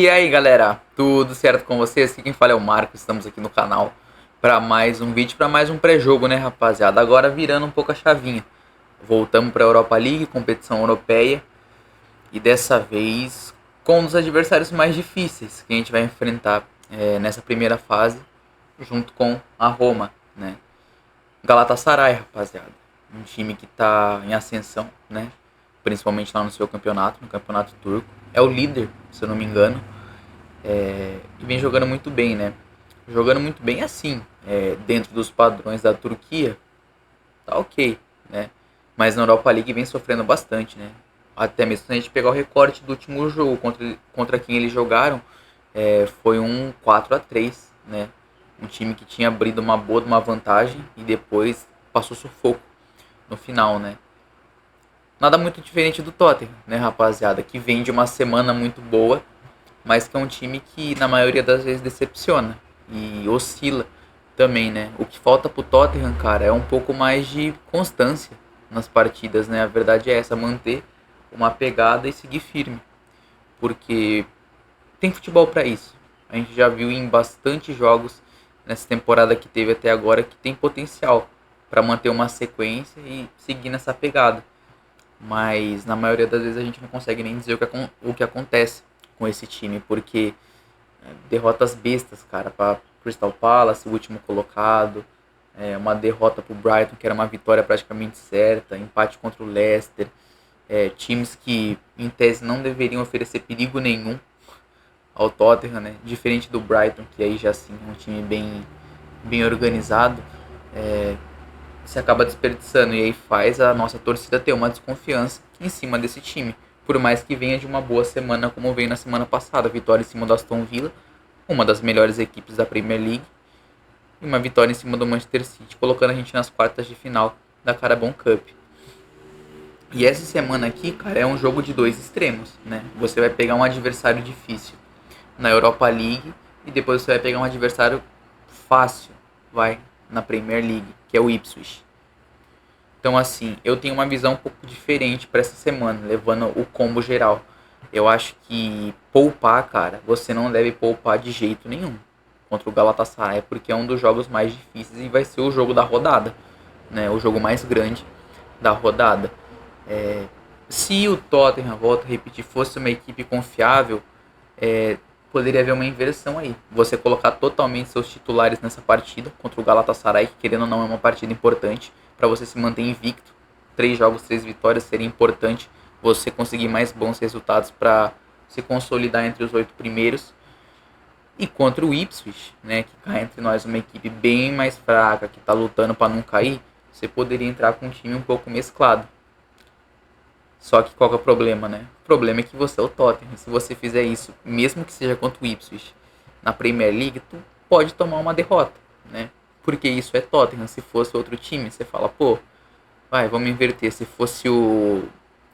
E aí galera, tudo certo com vocês? Aqui quem fala é o Marco, estamos aqui no canal para mais um vídeo, para mais um pré-jogo, né rapaziada? Agora virando um pouco a chavinha, voltamos para a Europa League, competição europeia, e dessa vez com um dos adversários mais difíceis que a gente vai enfrentar nessa primeira fase, junto com a Roma, né? Galatasaray, rapaziada, um time que está em ascensão, né? Principalmente lá no seu campeonato, no campeonato turco, é o líder, se eu não me engano. E vem jogando muito bem, né? Jogando muito bem assim, dentro dos padrões da Turquia, tá ok, né? Mas na Europa League vem sofrendo bastante, né? Até mesmo se a gente pegar o recorte do último jogo contra quem eles jogaram, foi um 4-3, né? Um time que tinha abrido uma vantagem e depois passou sufoco no final, né? Nada muito diferente do Tottenham, né, rapaziada? Que vem de uma semana muito boa, mas que é um time que na maioria das vezes decepciona e oscila também, né? O que falta pro Tottenham, cara, é um pouco mais de constância nas partidas, né? A verdade é essa, manter uma pegada e seguir firme, porque tem futebol para isso. A gente já viu em bastante jogos nessa temporada que teve até agora que tem potencial para manter uma sequência e seguir nessa pegada. Mas na maioria das vezes a gente não consegue nem dizer o que acontece com esse time, porque derrotas bestas, cara, para Crystal Palace, o último colocado, uma derrota para o Brighton, que era uma vitória praticamente certa, empate contra o Leicester, times que em tese não deveriam oferecer perigo nenhum ao Tottenham, né? Diferente do Brighton, que aí já sim é um time bem organizado, se acaba desperdiçando e aí faz a nossa torcida ter uma desconfiança em cima desse time. Por mais que venha de uma boa semana como veio na semana passada, vitória em cima do Aston Villa, uma das melhores equipes da Premier League, e uma vitória em cima do Manchester City, colocando a gente nas quartas de final da Carabao Cup. E essa semana aqui, cara, é um jogo de dois extremos, né? Você vai pegar um adversário difícil na Europa League e depois você vai pegar um adversário fácil, na Premier League, que é o Ipswich. Então, assim, eu tenho uma visão um pouco diferente para essa semana, levando o combo geral. Eu acho que poupar, cara, você não deve poupar de jeito nenhum contra o Galatasaray, porque é um dos jogos mais difíceis e vai ser o jogo da rodada, né? O jogo mais grande da rodada. Se o Tottenham, volto a repetir, fosse uma equipe confiável, poderia haver uma inversão aí. Você colocar totalmente seus titulares nessa partida contra o Galatasaray, que querendo ou não é uma partida importante para você se manter invicto. 3 jogos, 3 vitórias seria importante você conseguir mais bons resultados para se consolidar entre os 8 primeiros. E contra o Ipswich, né, que cai entre nós uma equipe bem mais fraca, que está lutando para não cair, você poderia entrar com um time um pouco mesclado. Só que qual que é o problema, né? O problema é que você é o Tottenham. Se você fizer isso, mesmo que seja contra o Ipswich na Premier League, tu pode tomar uma derrota, né? Porque isso é Tottenham. Se fosse outro time, você fala, pô, vamos inverter. Se fosse o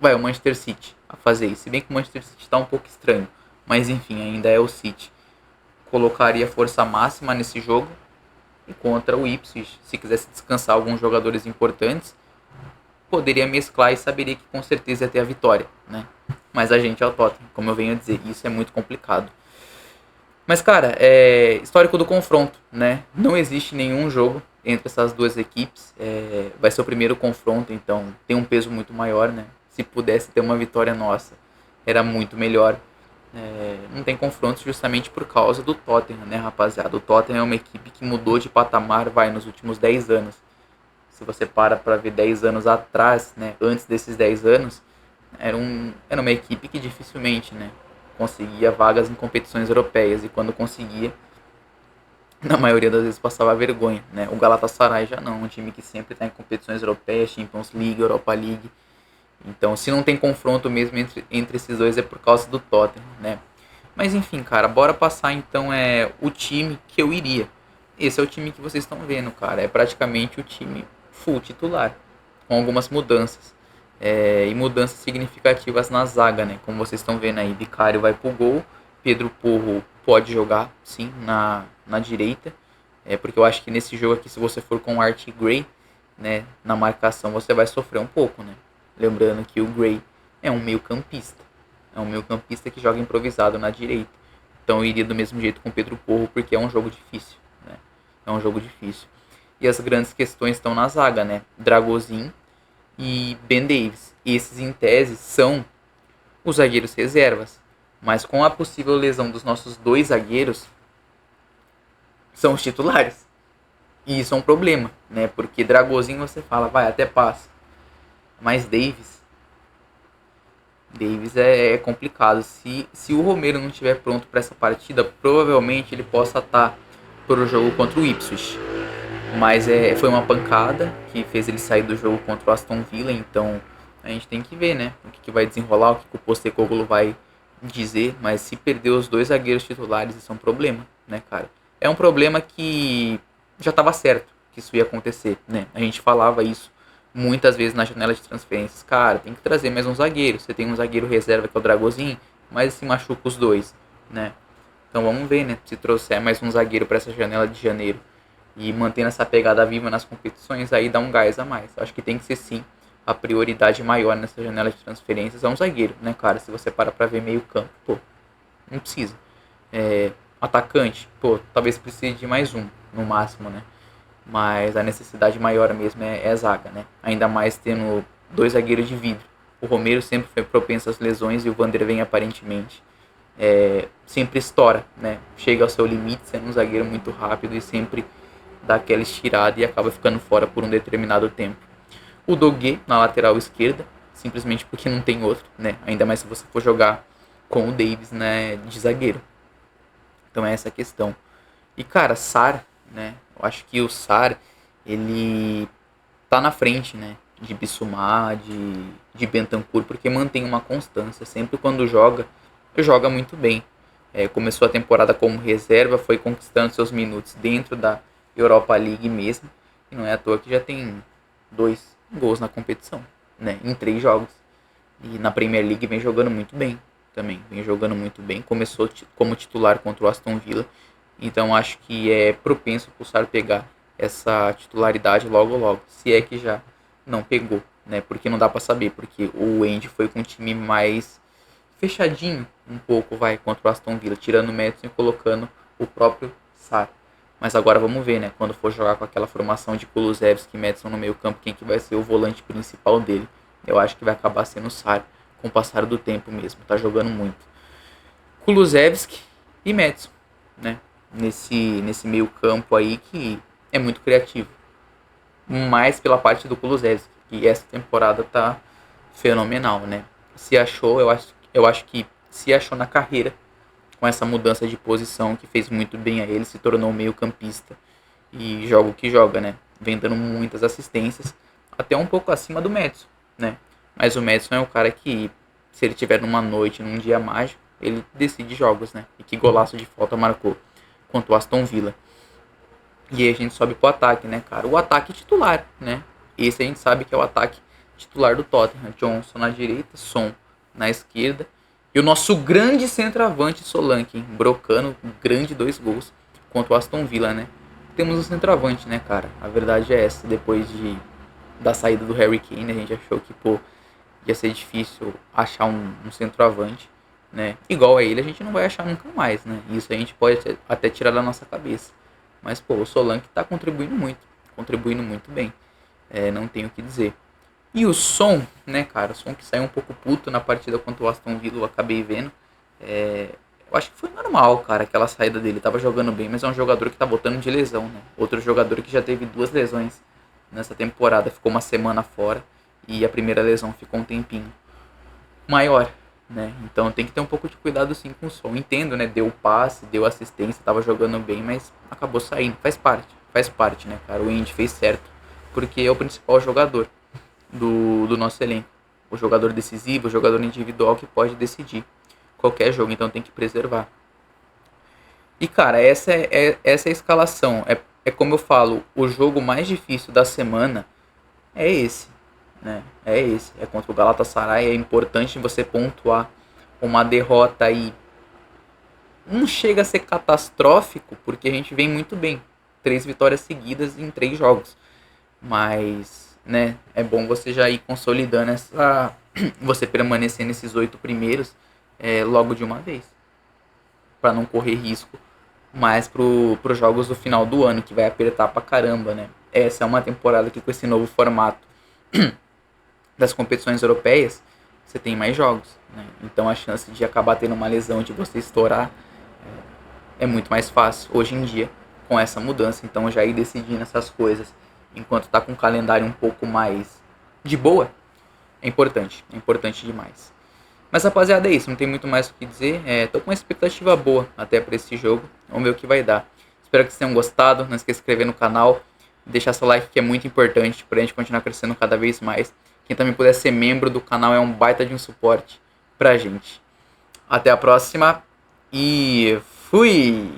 Manchester City a fazer isso. Se bem que o Manchester City tá um pouco estranho, mas enfim, ainda é o City. Colocaria força máxima nesse jogo e contra o Ipswich, se quisesse descansar alguns jogadores importantes, poderia mesclar e saberia que com certeza ia ter a vitória, né? Mas a gente é o Tottenham, como eu venho a dizer, isso é muito complicado. Mas, cara, histórico do confronto, né? Não existe nenhum jogo entre essas duas equipes. Vai ser o primeiro confronto, então tem um peso muito maior, né? Se pudesse ter uma vitória nossa, era muito melhor. Não tem confrontos justamente por causa do Tottenham, né, rapaziada? O Tottenham é uma equipe que mudou de patamar, nos últimos 10 anos. Se você para ver 10 anos atrás, né, antes desses 10 anos, era uma equipe que dificilmente, né, conseguia vagas em competições europeias. E quando conseguia, na maioria das vezes passava vergonha, né? O Galatasaray já não, um time que sempre está em competições europeias, Champions League, Europa League. Então, se não tem confronto mesmo entre esses dois é por causa do Tottenham, né? Mas enfim, cara, bora passar então o time que eu iria. Esse é o time que vocês estão vendo, cara. É praticamente o time full titular, com algumas mudanças. E mudanças significativas na zaga, né? Como vocês estão vendo aí, Vicário vai pro gol, Pedro Porro pode jogar, sim, na direita. Porque eu acho que nesse jogo aqui, se você for com o Art Gray, né, na marcação, você vai sofrer um pouco, né? Lembrando que o Gray é um meio campista. É um meio campista que joga improvisado na direita. Então eu iria do mesmo jeito com o Pedro Porro, porque é um jogo difícil, né? É um jogo difícil. E as grandes questões estão na zaga, né? Dragozin e Ben Davis. Esses, em tese, são os zagueiros reservas. Mas com a possível lesão dos nossos dois zagueiros, são os titulares. E isso é um problema, né? Porque Dragozin você fala, vai, até passa. Mas Davis é complicado. Se o Romero não estiver pronto para essa partida, provavelmente ele possa estar para o jogo contra o Ipswich. Mas foi uma pancada que fez ele sair do jogo contra o Aston Villa. Então a gente tem que ver, né? O que vai desenrolar, o que o Postecoglou vai dizer. Mas se perder os dois zagueiros titulares, isso é um problema, né, cara? É um problema que já estava certo que isso ia acontecer, né? A gente falava isso muitas vezes na janela de transferências. Cara, tem que trazer mais um zagueiro. Você tem um zagueiro reserva que é o Dragozin, mas se machuca os dois, né? Então vamos ver, né? Se trouxer mais um zagueiro para essa janela de janeiro e mantendo essa pegada viva nas competições, aí dá um gás a mais. Acho que tem que ser sim a prioridade maior nessa janela de transferências é um zagueiro, né, cara? Se você para pra ver meio campo, pô, não precisa. Atacante, pô, talvez precise de mais um, no máximo, né? Mas a necessidade maior mesmo é a zaga, né? Ainda mais tendo dois zagueiros de vidro. O Romero sempre foi propenso às lesões e o Vanderven aparentemente sempre estoura, né? Chega ao seu limite sendo um zagueiro muito rápido e sempre dá aquela estirada e acaba ficando fora por um determinado tempo. O Doguet na lateral esquerda, simplesmente porque não tem outro, né? Ainda mais se você for jogar com o Davis, né, de zagueiro. Então é essa a questão. E cara, Sar, né? Eu acho que o Sar, ele tá na frente, né? De Bissouma, de Bentancur, porque mantém uma constância. Sempre quando joga muito bem. Começou a temporada como reserva, foi conquistando seus minutos dentro da Europa League mesmo. E não é à toa que já tem 2 gols na competição, né? Em 3 jogos. E na Premier League vem jogando muito bem também. Vem jogando muito bem. Começou como titular contra o Aston Villa. Então acho que é propenso o Sar pegar essa titularidade logo logo. Se é que já não pegou, né? Porque não dá pra saber. Porque o Andy foi com um time mais fechadinho um pouco, vai, contra o Aston Villa. Tirando o Madison e colocando o próprio Sar. Mas agora vamos ver, né? Quando for jogar com aquela formação de Kulusevski e Madison no meio campo, quem que vai ser o volante principal dele. Eu acho que vai acabar sendo o Sar com o passar do tempo mesmo. Tá jogando muito. Kulusevski e Madison, né? Nesse meio campo aí que é muito criativo. Mais pela parte do Kulusevski, que essa temporada tá fenomenal, né? Se achou, eu acho que se achou na carreira com essa mudança de posição que fez muito bem a ele, se tornou meio campista e joga o que joga, né? Vem dando muitas assistências, até um pouco acima do Madison, né? Mas o Madison é o cara que, se ele tiver numa noite, num dia mágico, ele decide jogos, né? E que golaço de falta marcou contra o Aston Villa. E aí a gente sobe pro ataque, né, cara? O ataque titular, né? Esse a gente sabe que é o ataque titular do Tottenham. Johnson na direita, Son na esquerda. E o nosso grande centroavante Solanke, hein? Brocando, grande 2 gols contra o Aston Villa, né? Temos um centroavante, né, cara? A verdade é essa. Depois da saída do Harry Kane, a gente achou que, pô, ia ser difícil achar um centroavante, né? Igual a ele, a gente não vai achar nunca mais, né? Isso a gente pode até tirar da nossa cabeça. Mas, pô, o Solanke tá contribuindo muito bem. Não tenho o que dizer. E o Son, né, cara? O Son que saiu um pouco puto na partida contra o Aston Villa, eu acabei vendo. Eu acho que foi normal, cara, aquela saída dele. Tava jogando bem, mas é um jogador que tá voltando de lesão, né? Outro jogador que já teve 2 lesões nessa temporada. Ficou uma semana fora e a primeira lesão ficou um tempinho maior, né? Então tem que ter um pouco de cuidado sim com o Son. Entendo, né? Deu passe, deu assistência, tava jogando bem, mas acabou saindo. Faz parte, né, cara? O Indy fez certo, porque é o principal jogador do nosso elenco. O jogador decisivo, o jogador individual que pode decidir qualquer jogo, então tem que preservar. E cara, essa é a escalação. É como eu falo, o jogo mais difícil da semana é esse, né? É esse. É contra o Galatasaray. É importante você pontuar uma derrota aí. Não chega a ser catastrófico, porque a gente vem muito bem. 3 vitórias seguidas em 3 jogos. Mas, né, é bom você já ir consolidando você permanecer nesses 8 primeiros logo de uma vez. para não correr risco, mais pros jogos do final do ano, que vai apertar pra caramba, né? Essa é uma temporada que, com esse novo formato das competições europeias, você tem mais jogos, né? Então a chance de acabar tendo uma lesão, de você estourar, é muito mais fácil hoje em dia com essa mudança. Então já ir decidindo essas coisas enquanto tá com o calendário um pouco mais de boa é importante demais. Mas rapaziada, é isso, não tem muito mais o que dizer. Tô com uma expectativa boa até para esse jogo, vamos ver o que vai dar. Espero que vocês tenham gostado, não esqueça de se inscrever no canal, deixar seu like que é muito importante pra gente continuar crescendo cada vez mais. Quem também puder ser membro do canal é um baita de um suporte pra gente. Até a próxima e fui!